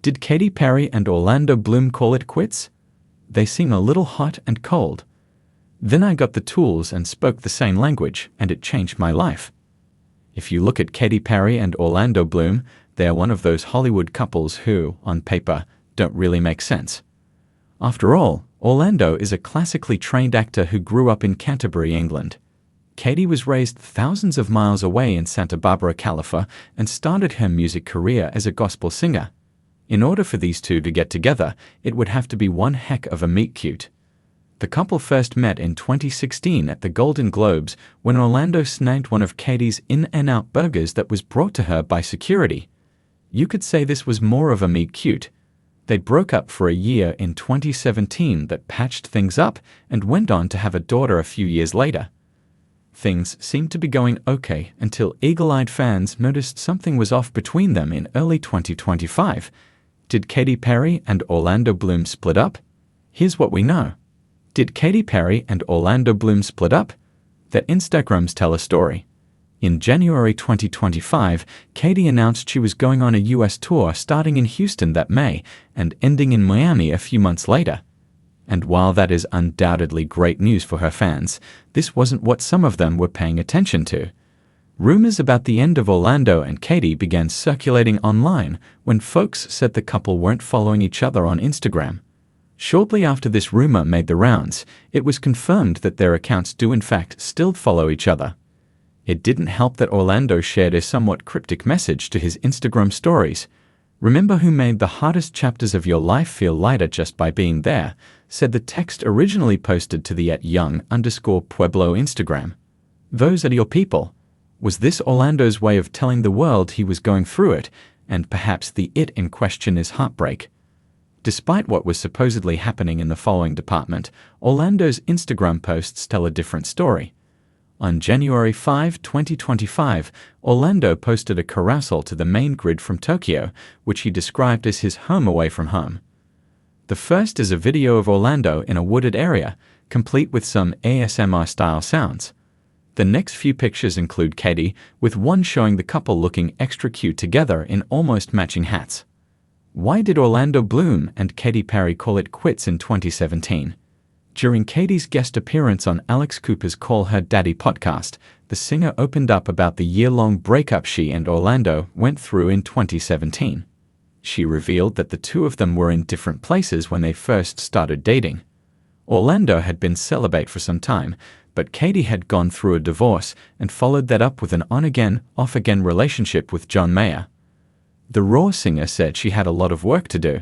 Did Katy Perry and Orlando Bloom call it quits? They seem a little hot and cold. Then I got the tools and spoke the same language, and it changed my life. If you look at Katy Perry and Orlando Bloom, they are one of those Hollywood couples who, on paper, don't really make sense. After all, Orlando is a classically trained actor who grew up in Canterbury, England. Katy was raised thousands of miles away in Santa Barbara, California, and started her music career as a gospel singer. In order for these two to get together, it would have to be one heck of a meet-cute. The couple first met in 2016 at the Golden Globes when Orlando snagged one of Katy's In-N-Out burgers that was brought to her by security. You could say this was more of a meet-cute. They broke up for a year in 2017 that patched things up and went on to have a daughter a few years later. Things seemed to be going okay until eagle-eyed fans noticed something was off between them in early 2025. Did Katy Perry and Orlando Bloom split up? Here's what we know. Did Katy Perry and Orlando Bloom split up? Their Instagrams tell a story. In January 2025, Katy announced she was going on a US tour starting in Houston that May and ending in Miami a few months later. And while that is undoubtedly great news for her fans, this wasn't what some of them were paying attention to. Rumors about the end of Orlando and Katy began circulating online when folks said the couple weren't following each other on Instagram. Shortly after this rumor made the rounds, it was confirmed that their accounts do in fact still follow each other. It didn't help that Orlando shared a somewhat cryptic message to his Instagram stories. "Remember who made the hardest chapters of your life feel lighter just by being there," said the text originally posted to the @young_Pueblo Instagram. "Those are your people." Was this Orlando's way of telling the world he was going through it, and perhaps the "it" in question is heartbreak? Despite what was supposedly happening in the following department, Orlando's Instagram posts tell a different story. On January 5, 2025, Orlando posted a carousel to the main grid from Tokyo, which he described as his home away from home. The first is a video of Orlando in a wooded area, complete with some ASMR-style sounds. The next few pictures include Katy, with one showing the couple looking extra cute together in almost matching hats. Why did Orlando Bloom and Katy Perry call it quits in 2017? During Katy's guest appearance on Alex Cooper's Call Her Daddy podcast, the singer opened up about the year-long breakup she and Orlando went through in 2017. She revealed that the two of them were in different places when they first started dating. Orlando had been celibate for some time, but Katy had gone through a divorce and followed that up with an on-again, off-again relationship with John Mayer. The Raw singer said she had a lot of work to do.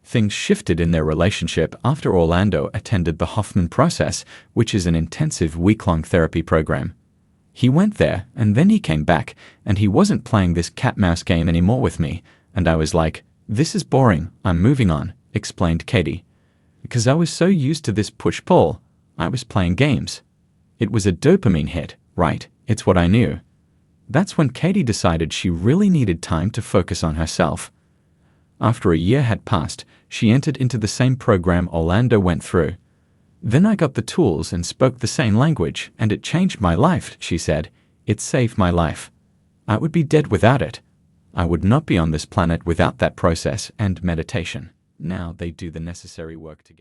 Things shifted in their relationship after Orlando attended the Hoffman Process, which is an intensive week-long therapy program. He went there, and then he came back, and he wasn't playing this cat-mouse game anymore with me, and I was like, "This is boring, I'm moving on," explained Katy. "Because I was so used to this push-pull, I was playing games. It was a dopamine hit, right? It's what I knew." That's when Katy decided she really needed time to focus on herself. After a year had passed, she entered into the same program Orlando went through. "Then I got the tools and spoke the same language, and it changed my life," she said. "It saved my life. I would be dead without it. I would not be on this planet without that process and meditation." Now they do the necessary work together.